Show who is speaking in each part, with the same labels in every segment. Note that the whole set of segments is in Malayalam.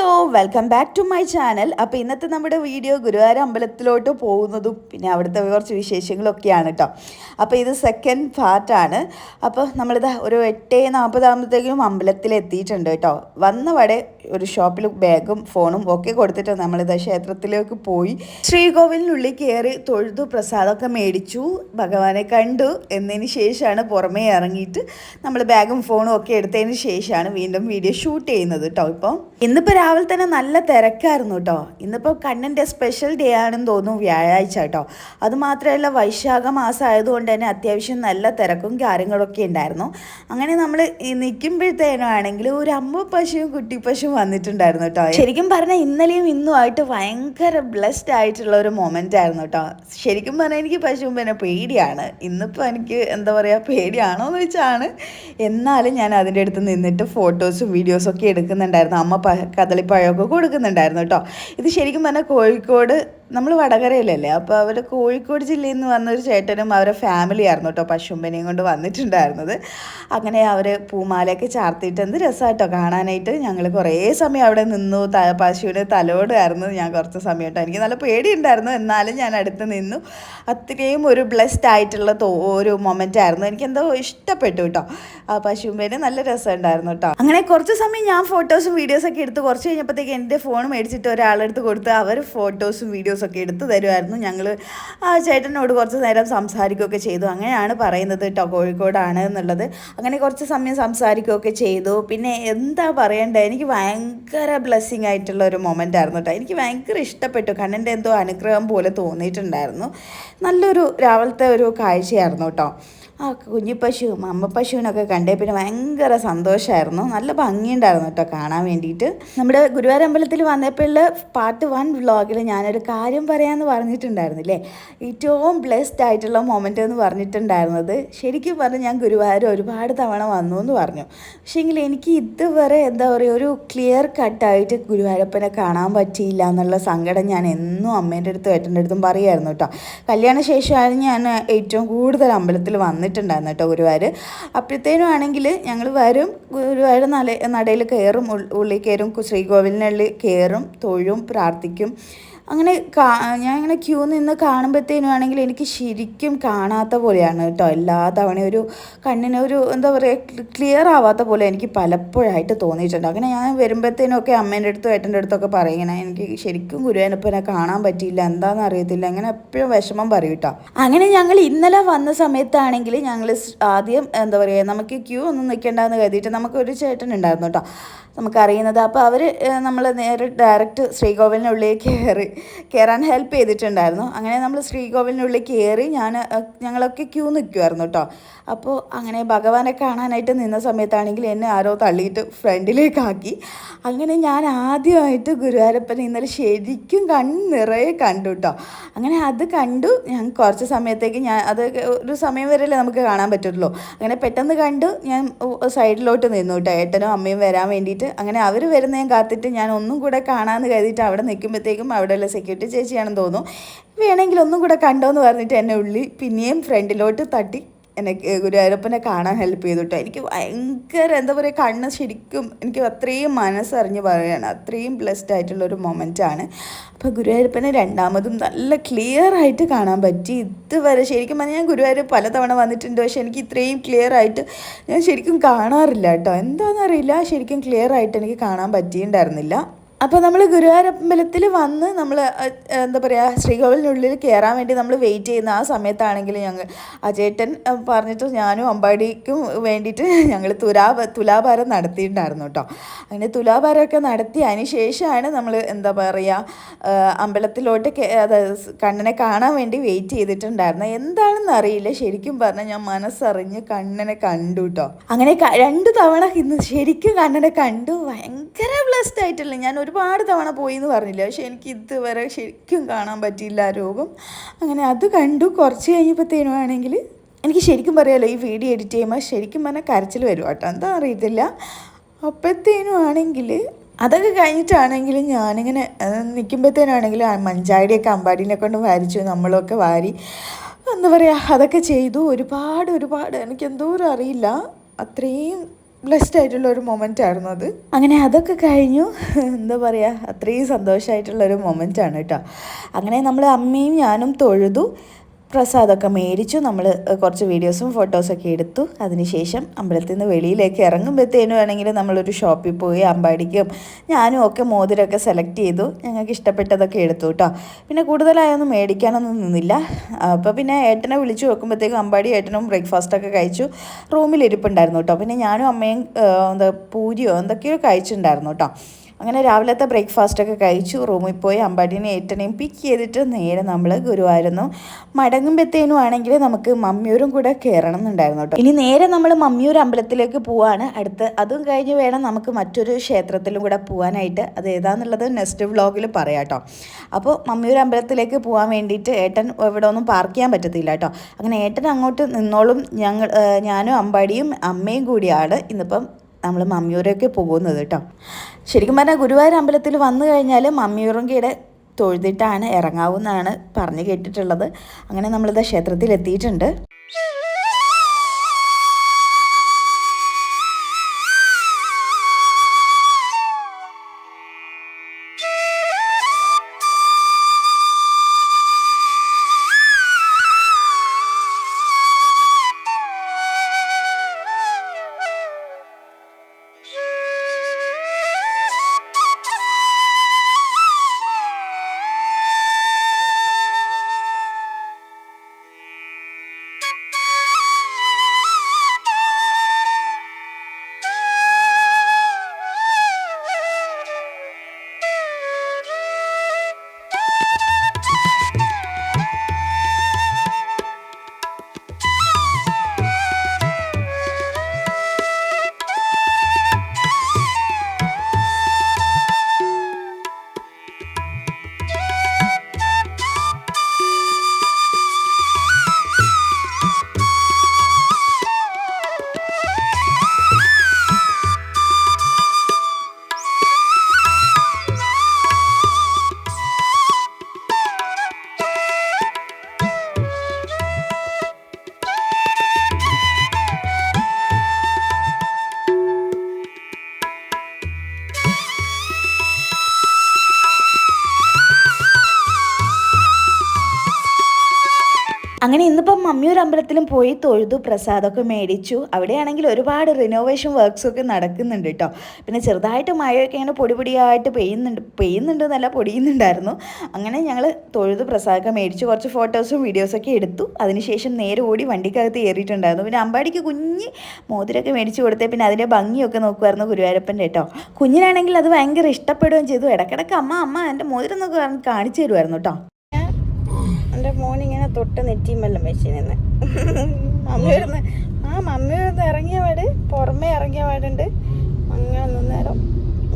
Speaker 1: Welcome back to my channel. അപ്പോൾ ഇന്നത്തെ നമ്മുടെ വീഡിയോ ഗുരുവായൂർ അമ്പലത്തിലോട്ട് പോകുന്നതും പിന്നെ അവിടുത്തെ കുറച്ച് വിശേഷങ്ങളൊക്കെയാണ് കേട്ടോ. അപ്പോൾ ഇത് സെക്കൻഡ് പാർട്ടാണ്. അപ്പോൾ നമ്മളിത് ഒരു 8:40 അമ്പലത്തിലെത്തിയിട്ടുണ്ട് കേട്ടോ. വന്നവടെ ഒരു ഷോപ്പിൽ ബാഗും ഫോണും ഒക്കെ കൊടുത്തിട്ട് നമ്മളിത് ക്ഷേത്രത്തിലേക്ക് പോയി ശ്രീകോവിലിനുള്ളിൽ കയറി തൊഴുതു പ്രസാദമൊക്കെ മേടിച്ചു, ഭഗവാനെ കണ്ടു എന്നതിന് ശേഷമാണ് പുറമേ ഇറങ്ങിയിട്ട് നമ്മൾ ബാഗും ഫോണും ഒക്കെ എടുത്തതിന് ശേഷമാണ് വീണ്ടും വീഡിയോ ഷൂട്ട് ചെയ്യുന്നത് കേട്ടോ. ഇന്നിപ്പോൾ രാവിലെ തന്നെ നല്ല തിരക്കായിരുന്നു കേട്ടോ. ഇന്നിപ്പോൾ കണ്ണൻ്റെ സ്പെഷ്യൽ ഡേ ആണെന്ന് തോന്നുന്നു, വ്യാഴാഴ്ച കേട്ടോ. അതുമാത്രമല്ല വൈശാഖ മാസം ആയതുകൊണ്ട് തന്നെ അത്യാവശ്യം നല്ല തിരക്കും കാര്യങ്ങളൊക്കെ ഉണ്ടായിരുന്നു. അങ്ങനെ നമ്മൾ നിൽക്കുമ്പോഴത്തേനാണെങ്കിൽ ഒരു അമ്മ പശുവും കുട്ടി പശുവും വന്നിട്ടുണ്ടായിരുന്നു കേട്ടോ. ശരിക്കും പറഞ്ഞാൽ ഇന്നലെയും ഇന്നുമായിട്ട് ഭയങ്കര ബ്ലെസ്ഡ് ആയിട്ടുള്ള ഒരു മൊമെൻ്റ് ആയിരുന്നു കേട്ടോ. ശരിക്കും പറഞ്ഞാൽ എനിക്ക് പശുവും പിന്നെ പേടിയാണ്. ഇന്നിപ്പോൾ എനിക്ക് എന്താ പറയുക, പേടിയാണോ എന്ന് വെച്ചാണ്. എന്നാലും ഞാൻ അതിൻ്റെ അടുത്ത് നിന്നിട്ട് ഫോട്ടോസും വീഡിയോസും ഒക്കെ എടുക്കുന്നുണ്ടായിരുന്നു. അമ്മ കദളിപ്പഴമൊക്കെ കൊടുക്കുന്നുണ്ടായിരുന്നു കേട്ടോ. ഇത് ശരിക്കും പറഞ്ഞാൽ കോഴിക്കോട്, നമ്മൾ വടകരയിലല്ലേ, അപ്പോൾ അവർ കോഴിക്കോട് ജില്ലയിൽ നിന്ന് വന്നൊരു ചേട്ടനും അവരെ ഫാമിലി ആയിരുന്നു കേട്ടോ പശുമ്പനെയും കൊണ്ട് വന്നിട്ടുണ്ടായിരുന്നത്. അങ്ങനെ അവർ പൂമാലയൊക്കെ ചാർത്തിയിട്ട് എന്ത് രസമായിട്ടോ കാണാനായിട്ട്. ഞങ്ങൾ കുറേ സമയം അവിടെ നിന്നു, പശുവിന് തലോടുമായിരുന്നു ഞാൻ കുറച്ച് സമയം കേട്ടോ. എനിക്ക് നല്ല പേടിയുണ്ടായിരുന്നു, എന്നാലും ഞാൻ അടുത്ത് നിന്നു. അത്രയും ഒരു ബ്ലെസ്ഡ് ആയിട്ടുള്ള ഒരു മൊമെൻ്റ് ആയിരുന്നു. എനിക്കെന്തോ ഇഷ്ടപ്പെട്ടു കേട്ടോ. ആ പശുമ്പേന് നല്ല രസമുണ്ടായിരുന്നു കേട്ടോ. അങ്ങനെ കുറച്ച് സമയം ഞാൻ ഫോട്ടോസും വീഡിയോസൊക്കെ എടുത്ത് കുറച്ച് കഴിഞ്ഞപ്പോഴത്തേക്ക് എൻ്റെ ഫോൺ മേടിച്ചിട്ട് ഒരാളെടുത്ത് കൊടുത്ത് അവർ ഫോട്ടോസും വീഡിയോസൊക്കെ എടുത്ത് തരുമായിരുന്നു. ഞങ്ങൾ ആ ചേട്ടനോട് കുറച്ച് നേരം സംസാരിക്കുകയൊക്കെ ചെയ്തു. അങ്ങനെയാണ് പറയുന്നത് കേട്ടോ കോഴിക്കോടാണ് എന്നുള്ളത്. അങ്ങനെ കുറച്ച് സമയം സംസാരിക്കുകയൊക്കെ ചെയ്തു. പിന്നെ എന്താ പറയണ്ടേ, എനിക്ക് ഭയങ്കര ബ്ലെസ്സിങ് ആയിട്ടുള്ള ഒരു മൊമെൻ്റ് ആയിരുന്നു കേട്ടോ. എനിക്ക് ഭയങ്കര ഇഷ്ടപ്പെട്ടു. കണ്ണൻ്റെ എന്തോ അനുഗ്രഹം പോലെ തോന്നിയിട്ടുണ്ടായിരുന്നു. നല്ലൊരു രാവിലത്തെ ഒരു കാഴ്ചയായിരുന്നു കേട്ടോ. ആ കുഞ്ഞിപ്പശുവും അമ്മ പശുവിനൊക്കെ കണ്ടേ പിന്നെ ഭയങ്കര സന്തോഷമായിരുന്നു. നല്ല ഭംഗിയുണ്ടായിരുന്നു കേട്ടോ കാണാൻ വേണ്ടിയിട്ട്. നമ്മുടെ ഗുരുവായൂർ അമ്പലത്തിൽ വന്നപ്പോഴുള്ള പാർട്ട് 1 വ്ളോഗിൽ ഞാനൊരു കാര്യം പറയാമെന്ന് പറഞ്ഞിട്ടുണ്ടായിരുന്നില്ലേ, ഏറ്റവും ബ്ലെസ്ഡ് ആയിട്ടുള്ള മൊമെൻ്റ് എന്ന് പറഞ്ഞിട്ടുണ്ടായിരുന്നത്. ശരിക്കും പറഞ്ഞാൽ ഞാൻ ഗുരുവായൂർ ഒരുപാട് തവണ വന്നു എന്ന് പറഞ്ഞു. പക്ഷേങ്കിൽ എനിക്ക് ഇതുവരെ എന്താ പറയുക, ഒരു ക്ലിയർ കട്ടായിട്ട് ഗുരുവായൂരപ്പനെ കാണാൻ പറ്റിയില്ല എന്നുള്ള സങ്കടം ഞാൻ എന്നും അമ്മേൻ്റെ അടുത്തും ഏട്ടൻ്റെ അടുത്തും പറയുമായിരുന്നു കേട്ടോ. കല്യാണ ശേഷമാണ് ഞാൻ ഏറ്റവും കൂടുതൽ അമ്പലത്തിൽ വന്നിട്ടുണ്ടായിരുന്നു കേട്ടോ ഗുരുവായൂർ. അപ്പോഴത്തേനും ആണെങ്കിൽ ഞങ്ങൾ വരും, ഗുരുവായൂർ നടയിൽ കയറും, ഉള്ളിൽ കയറും, ശ്രീകോവിലിനുള്ളിൽ കയറും, തൊഴും, പ്രാർത്ഥിക്കും. അങ്ങനെ ഞാൻ ഇങ്ങനെ ക്യൂ നിന്ന് കാണുമ്പോഴത്തേനും ആണെങ്കിൽ എനിക്ക് ശരിക്കും കാണാത്ത പോലെയാണ് കേട്ടോ. എല്ലാ തവണയും ഒരു കണ്ണിന് ഒരു എന്താ പറയുക, ക്ലിയർ ആവാത്ത പോലെ എനിക്ക് പലപ്പോഴായിട്ട് തോന്നിയിട്ടുണ്ട്. അങ്ങനെ ഞാൻ വരുമ്പോഴത്തേനൊക്കെ അമ്മേൻ്റെ അടുത്തും ഏട്ടൻ്റെ അടുത്തൊക്കെ പറയും, ഇങ്ങനെ എനിക്ക് ശരിക്കും ഗുരുവായൂരപ്പനെ കാണാൻ പറ്റിയില്ല, എന്താണെന്ന് അറിയത്തില്ല, അങ്ങനെ എപ്പോഴും വിഷമം പറയും കേട്ടോ. അങ്ങനെ ഞങ്ങൾ ഇന്നലെ വന്ന സമയത്താണെങ്കിൽ ഞങ്ങൾ ആദ്യം എന്താ പറയുക, നമുക്ക് ക്യൂ ഒന്നും നിൽക്കേണ്ടെന്ന് കരുതിയിട്ട് നമുക്കൊരു ചേട്ടൻ ഉണ്ടായിരുന്നു കേട്ടോ നമുക്കറിയുന്നത്. അപ്പോൾ അവർ നമ്മൾ നേരെ ഡയറക്റ്റ് ശ്രീകോവിലിനുള്ളിൽ കയറാൻ ഹെൽപ്പ് ചെയ്തിട്ടുണ്ടായിരുന്നു. അങ്ങനെ നമ്മൾ ശ്രീകോവിലിനുള്ളിൽ കയറി ഞങ്ങളൊക്കെ ക്യൂ നിൽക്കുമായിരുന്നു കേട്ടോ. അപ്പോൾ അങ്ങനെ ഭഗവാനെ കാണാനായിട്ട് നിന്ന സമയത്താണെങ്കിൽ എന്നെ ആരോ തള്ളിയിട്ട് ഫ്രണ്ടിലേക്കാക്കി. അങ്ങനെ ഞാൻ ആദ്യമായിട്ട് ഗുരുവായൂരപ്പനെ ഇന്നലെ ശരിക്കും നിറയെ കണ്ടു കേട്ടോ. അങ്ങനെ അത് കണ്ടു. ഞാൻ കുറച്ച് സമയത്തേക്ക് അത് ഒരു സമയം വരെയല്ലേ നമുക്ക് കാണാൻ പറ്റുള്ളൂ. അങ്ങനെ പെട്ടെന്ന് കണ്ടു ഞാൻ സൈഡിലോട്ട് നിന്നു കേട്ടോ, ഏട്ടനും അമ്മയും വരാൻ വേണ്ടിയിട്ട്. അങ്ങനെ അവർ വരുന്നതും കാത്തിട്ട് ഞാൻ ഒന്നും കൂടെ കാണാമെന്ന് കരുതിയിട്ട് അവിടെ നിൽക്കുമ്പോഴത്തേക്കും അവിടെയുള്ള സെക്യൂരിറ്റി ചേച്ചിയാണെന്ന് തോന്നുന്നു, വേണമെങ്കിൽ ഒന്നും കൂടെ കണ്ടോയെന്ന് പറഞ്ഞിട്ട് എന്നെ പിന്നെയും ഫ്രണ്ടിലോട്ട് തട്ടി എന്നെ ഗുരുവായൂരപ്പനെ കാണാൻ ഹെൽപ്പ് ചെയ്തു കേട്ടോ. എനിക്ക് ഭയങ്കര എന്താ പറയുക, കണ്ണ് ശരിക്കും എനിക്ക് അത്രയും മനസ്സറിഞ്ഞ് പറയുകയാണ്, അത്രയും ബ്ലെസ്ഡ് ആയിട്ടുള്ളൊരു മൊമെൻ്റാണ്. അപ്പോൾ ഗുരുവായൂരപ്പനെ രണ്ടാമതും നല്ല ക്ലിയർ ആയിട്ട് കാണാൻ പറ്റി. ഇതുവരെ ശരിക്കും പറഞ്ഞാൽ ഞാൻ ഗുരുവായൂർ പലതവണ വന്നിട്ടുണ്ട്, പക്ഷേ എനിക്ക് ഇത്രയും ക്ലിയർ ആയിട്ട് ഞാൻ ശരിക്കും കാണാറില്ല കേട്ടോ. എന്താണെന്നറിയില്ല, ശരിക്കും ക്ലിയർ ആയിട്ട് എനിക്ക് കാണാൻ പറ്റിയിട്ടുണ്ടായിരുന്നില്ല. അപ്പോൾ നമ്മൾ ഗുരുവായൂർ അമ്പലത്തിൽ വന്ന് നമ്മൾ എന്താ പറയുക, ശ്രീകോവിലിനുള്ളിൽ കയറാൻ വേണ്ടി നമ്മൾ വെയിറ്റ് ചെയ്യുന്ന ആ സമയത്താണെങ്കിൽ ഞങ്ങൾ അജേട്ടൻ പറഞ്ഞിട്ട് ഞാനും അമ്പാടിക്കും വേണ്ടിയിട്ട് ഞങ്ങൾ തുലാഭാരം നടത്തിയിട്ടുണ്ടായിരുന്നു കേട്ടോ. അങ്ങനെ തുലാഭാരമൊക്കെ നടത്തി അതിന് ശേഷമാണ് നമ്മൾ എന്താ പറയുക അമ്പലത്തിലോട്ട് കണ്ണനെ കാണാൻ വേണ്ടി വെയിറ്റ് ചെയ്തിട്ടുണ്ടായിരുന്നു. എന്താണെന്ന് അറിയില്ല, ശരിക്കും പറഞ്ഞാൽ ഞാൻ മനസ്സറിഞ്ഞ് കണ്ണനെ കണ്ടു കേട്ടോ. അങ്ങനെ 2 തവണ ഇന്ന് ശരിക്കും കണ്ണനെ കണ്ടു. ഭയങ്കര ബ്ലെസ്ഡ് ആയിട്ടില്ല. ഞാൻ ഒരുപാട് തവണ പോയി എന്ന് പറഞ്ഞില്ല, പക്ഷെ എനിക്ക് ഇതുവരെ ശരിക്കും കാണാൻ പറ്റിയില്ല ആ രോഗം. അങ്ങനെ അത് കണ്ടു. കുറച്ച് കഴിഞ്ഞപ്പോഴത്തേനും ആണെങ്കിൽ എനിക്ക് ശരിക്കും പറയാമല്ലോ, ഈ വീഡിയോ എഡിറ്റ് ചെയ്യുമ്പോൾ ശരിക്കും പറഞ്ഞാൽ കരച്ചിൽ വരും കേട്ടോ, എന്താ അറിയത്തില്ല. അപ്പോഴത്തേനും ആണെങ്കിൽ അതൊക്കെ കഴിഞ്ഞിട്ടാണെങ്കിൽ ഞാനിങ്ങനെ നിൽക്കുമ്പോഴത്തേനാണെങ്കിൽ മഞ്ചാടിയൊക്കെ അമ്പാടിനെ കൊണ്ട് വാരിച്ചു, നമ്മളൊക്കെ വാരി എന്താ പറയുക അതൊക്കെ ചെയ്തു. ഒരുപാട് എനിക്കെന്തോരം അറിയില്ല, അത്രയും ബ്ലെസ്ഡ് ആയിട്ടുള്ള ഒരു മൊമെൻ്റ് ആയിരുന്നു അത്. അങ്ങനെ അതൊക്കെ കഴിഞ്ഞു. എന്താ പറയുക, അത്രയും സന്തോഷമായിട്ടുള്ളൊരു മൊമെൻ്റ് ആണ് കേട്ടോ. അങ്ങനെ നമ്മൾ അമ്മയും ഞാനും തൊഴുതു, പ്രസാദമൊക്കെ മേടിച്ചു. നമ്മൾ കുറച്ച് വീഡിയോസും ഫോട്ടോസൊക്കെ എടുത്തു. അതിനുശേഷം അമ്പലത്തിൽ നിന്ന് വെളിയിലേക്ക് ഇറങ്ങുമ്പോഴത്തേനും ആണെങ്കിൽ നമ്മളൊരു ഷോപ്പിൽ പോയി അമ്പാടിക്കും ഞാനും ഒക്കെ മോതിരമൊക്കെ സെലക്ട് ചെയ്തു. ഞങ്ങൾക്ക് ഇഷ്ടപ്പെട്ടതൊക്കെ എടുത്തു കേട്ടോ. പിന്നെ കൂടുതലായൊന്നും മേടിക്കാനൊന്നും നിന്നില്ല. അപ്പോൾ പിന്നെ ഏട്ടനെ വിളിച്ചു നോക്കുമ്പോഴത്തേക്കും അമ്പാടി ഏട്ടനും ബ്രേക്ക്ഫാസ്റ്റൊക്കെ കഴിച്ചു റൂമിലിരിപ്പുണ്ടായിരുന്നു കേട്ടോ. പിന്നെ ഞാനും അമ്മയും എന്താ പൂരിയോ എന്തൊക്കെയോ കഴിച്ചിട്ടുണ്ടായിരുന്നു കേട്ടോ. അങ്ങനെ രാവിലത്തെ ബ്രേക്ക്ഫാസ്റ്റൊക്കെ കഴിച്ചു. റൂമിൽ പോയി അമ്പാടിനെ ഏട്ടനെയും പിക്ക് ചെയ്തിട്ട് നേരെ നമ്മൾ ഗുരുവായൂരുന്നു. മടങ്ങുമ്പോഴത്തേനും ആണെങ്കിൽ നമുക്ക് മമ്മിയൂരും കൂടെ കയറണം എന്നുണ്ടായിരുന്നു കേട്ടോ. ഇനി നേരെ നമ്മൾ മമ്മിയൂർ അമ്പലത്തിലേക്ക് പോവാണ് അടുത്ത്. അതും കഴിഞ്ഞ് വേണം നമുക്ക് മറ്റൊരു ക്ഷേത്രത്തിലും കൂടെ പോകാനായിട്ട്. അത് ഏതാണെന്നുള്ളത് നെക്സ്റ്റ് വ്ളോഗിൽ പറയാം കേട്ടോ. അപ്പോൾ മമ്മിയൂർ അമ്പലത്തിലേക്ക് പോകാൻ വേണ്ടിയിട്ട് ഏട്ടൻ ഇവിടെ ഒന്നും പാർക്ക് ചെയ്യാൻ പറ്റത്തില്ല കേട്ടോ. അങ്ങനെ ഏട്ടൻ അങ്ങോട്ട് നിന്നോളും. ഞാനും അമ്പാടിയും അമ്മയും കൂടിയാണ് ഇന്നിപ്പം നമ്മൾ മമ്മിയൂരൊക്കെ പോകുന്നത് കേട്ടോ. ശരിക്കും പറഞ്ഞാൽ ഗുരുവായൂർ അമ്പലത്തിൽ വന്നു കഴിഞ്ഞാൽ മമ്മിയൂറുങ്കയുടെ തൊഴുതിട്ടാണ് ഇറങ്ങാവുന്നതാണ് പറഞ്ഞു കേട്ടിട്ടുള്ളത്. അങ്ങനെ നമ്മളിത് ക്ഷേത്രത്തിൽ എത്തിയിട്ടുണ്ട്. അങ്ങനെ ഇന്നിപ്പം മമ്മിയൂർ അമ്പലത്തിലും പോയി തൊഴുതു, പ്രസാദമൊക്കെ മേടിച്ചു. അവിടെയാണെങ്കിൽ ഒരുപാട് റിനോവേഷൻ വർക്ക്സൊക്കെ നടക്കുന്നുണ്ട് കേട്ടോ. പിന്നെ ചെറുതായിട്ട് മഴയൊക്കെ ഇങ്ങനെ പൊടിയായിട്ട് പെയ്യുന്നുണ്ടെന്നല്ല പൊടിയുന്നുണ്ടായിരുന്നു. അങ്ങനെ ഞങ്ങൾ തൊഴുതു പ്രസാദമൊക്കെ മേടിച്ചു, കുറച്ച് ഫോട്ടോസും വീഡിയോസൊക്കെ എടുത്തു. അതിനുശേഷം നേരെ ഓടി വണ്ടിക്കകത്ത് കയറിയിട്ടുണ്ടായിരുന്നു. പിന്നെ അമ്പാടിക്ക് കുഞ്ഞ് മോതിരമൊക്കെ മേടിച്ചു കൊടുത്തേ പിന്നെ അതിൻ്റെ ഭംഗിയൊക്കെ നോക്കുമായിരുന്നു ഗുരുവായൂരപ്പൻ്റെ കേട്ടോ. കുഞ്ഞിനാണെങ്കിൽ അത് ഭയങ്കര ഇഷ്ടപ്പെടുകയും ചെയ്തു. ഇടയ്ക്കിടയ്ക്ക് അമ്മ എൻ്റെ മോതിരം എന്നൊക്കെ കാണിച്ചു തരുമായിരുന്നു കേട്ടോ. എൻ്റെ മോനിങ്ങനെ തൊട്ട് നെറ്റിയും വെള്ളം വെച്ച് നിന്ന് മമ്മിയൂർന്ന് മമ്മിയൂർന്ന് ഇറങ്ങിയ പാട് പുറമേ ഇറങ്ങിയ പാടുണ്ട്. അങ്ങനെ നിന്നേരം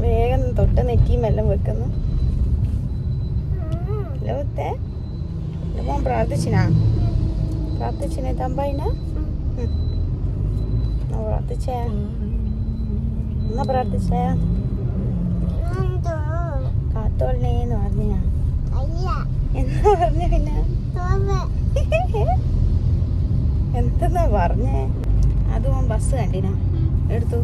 Speaker 1: വേഗം തൊട്ട് നെറ്റിയും വെള്ളം വെക്കുന്നു. ലോകത്തെ മോൻ പ്രാർത്ഥിച്ചിനാ തമ്പായിന പ്രാർത്ഥിച്ചേ എന്നാ പ്രാർത്ഥിച്ചേ കാത്തോളിനേന്ന് പറഞ്ഞാ എന്താ പറഞ്ഞ പിന്നെ എന്തെന്നാ പറഞ്ഞേ? അതും ബസ് കണ്ടിനാ എടുത്തു.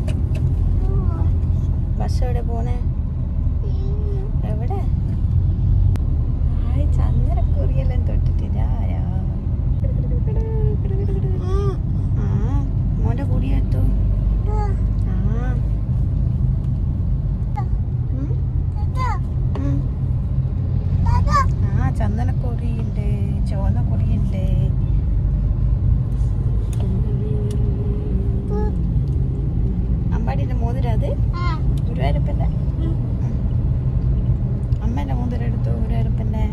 Speaker 1: ബസ് എവിടെ പോണേ? എവിടെ? ചന്ദനക്കുറിയെല്ലാം തൊട്ടിട്ടില്ല. മോന്റെ കൂടിയെത്തു. ചന്ദനക്കൊറിയുണ്ട്, ചുവന്ന കൊറിയുണ്ട്. അമ്പാടിന്റെ മോതിരം അത് ഗുരുവായൂരപ്പന്റെ. അമ്മേന്റെ മോതിരം എടുത്തു ഗുരുവായൂരപ്പന്റെ.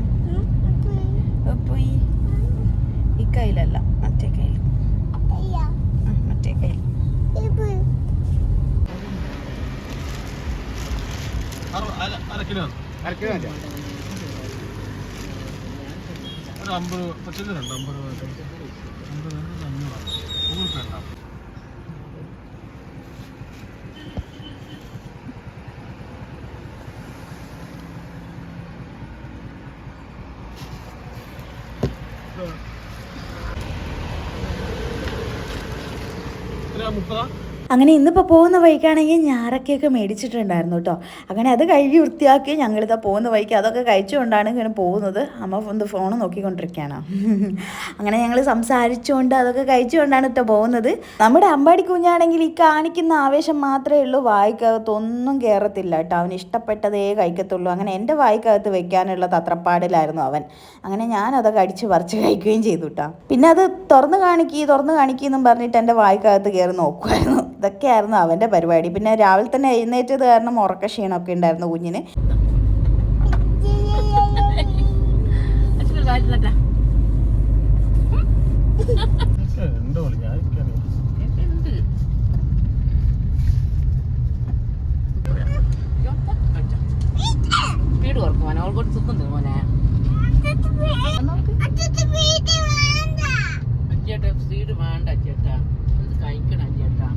Speaker 1: പോയി ഈ കയ്യിലല്ല, മറ്റേ കയ്യിൽ. മറ്റേ കയ്യിൽ.
Speaker 2: ഒരു 50 പച്ചക്കറിണ്ട് 50 ഗൂഗിൾ പേ ഉണ്ടാവും. മുപ്പതാ
Speaker 1: അങ്ങനെ ഇന്നിപ്പോൾ പോകുന്ന വഴിക്കാണെങ്കിൽ ഞാറക്കയൊക്കെ മേടിച്ചിട്ടുണ്ടായിരുന്നു കേട്ടോ. അങ്ങനെ അത് കഴുകി വൃത്തിയാക്കി ഞങ്ങളിതാ പോകുന്ന വഴിക്ക് അതൊക്കെ കഴിച്ചുകൊണ്ടാണ് ഇങ്ങനെ പോകുന്നത്. അമ്മ ഒന്ന് ഫോൺ നോക്കിക്കൊണ്ടിരിക്കുകയാണ്. അങ്ങനെ ഞങ്ങൾ സംസാരിച്ചുകൊണ്ട് അതൊക്കെ കഴിച്ചുകൊണ്ടാണ് കേട്ടോ പോകുന്നത്. നമ്മുടെ അമ്പാടി കുഞ്ഞാണെങ്കിൽ ഈ കാണിക്കുന്ന ആവേശം മാത്രമേ ഉള്ളൂ, വായിക്കകത്തൊന്നും കയറത്തില്ല കേട്ടോ. അവന് ഇഷ്ടപ്പെട്ടതേ കഴിക്കത്തുള്ളൂ. അങ്ങനെ എൻ്റെ വായിക്കകത്ത് വെക്കാനുള്ള തത്രപ്പാടിലായിരുന്നു അവൻ. അങ്ങനെ ഞാനതൊക്കെ അടിച്ച് പറിച്ച് കഴിക്കുകയും ചെയ്തു കേട്ടോ. പിന്നെ അത് തുറന്ന് കാണിക്കുകയെന്നും പറഞ്ഞിട്ട് എൻ്റെ വായിക്കകത്ത് കയറി നോക്കുമായിരുന്നു. ഇതൊക്കെയായിരുന്നു അവൻ്റെ പരിപാടി. പിന്നെ രാവിലെ തന്നെ എഴുന്നേറ്റത് കാരണം ഉറക്ക ക്ഷീണമൊക്കെ ഉണ്ടായിരുന്നു കുഞ്ഞിന്.
Speaker 2: എന്തോ ഞാൻ
Speaker 3: സ്പീഡ് കുറക്കുവാൻ അവൾ കൊണ്ട് സുഖം മോനെ അച്ചേട്ടാ സ്പീഡ് വേണ്ട അച്ചേട്ടാ കഴിക്കണം അച്ചേട്ടാ.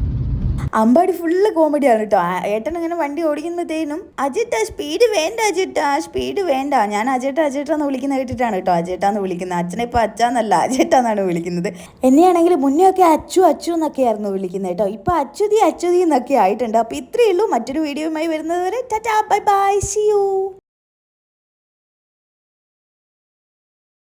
Speaker 1: അമ്പാടി ഫുള്ള് കോമഡിയാണ് കേട്ടോ. ഏട്ടൻ ഇങ്ങനെ വണ്ടി ഓടിക്കുമ്പോഴത്തേനും അജിട്ടാ സ്പീഡ് വേണ്ട, സ്പീഡ് വേണ്ട. ഞാൻ അജേട്ടാന്ന് വിളിക്കുന്ന കേട്ടിട്ടാണ് കേട്ടോ അജേട്ടാന്ന് വിളിക്കുന്നത്. അച്ഛനെ ഇപ്പോൾ അച്ഛാന്നല്ല അജേട്ടാന്നാണ് വിളിക്കുന്നത്. എന്നെയാണെങ്കിൽ മുന്നേ ഒക്കെ അച്ചു എന്നൊക്കെ ആയിരുന്നു വിളിക്കുന്നത് കേട്ടോ. ഇപ്പോൾ അച്യുതി എന്നൊക്കെ ആയിട്ടുണ്ട്. അപ്പോൾ ഇത്രയേ ഉള്ളൂ. മറ്റൊരു വീഡിയോയുമായി വരുന്നത് വരെ ടാറ്റാ ബൈ ബൈ, സീ യു.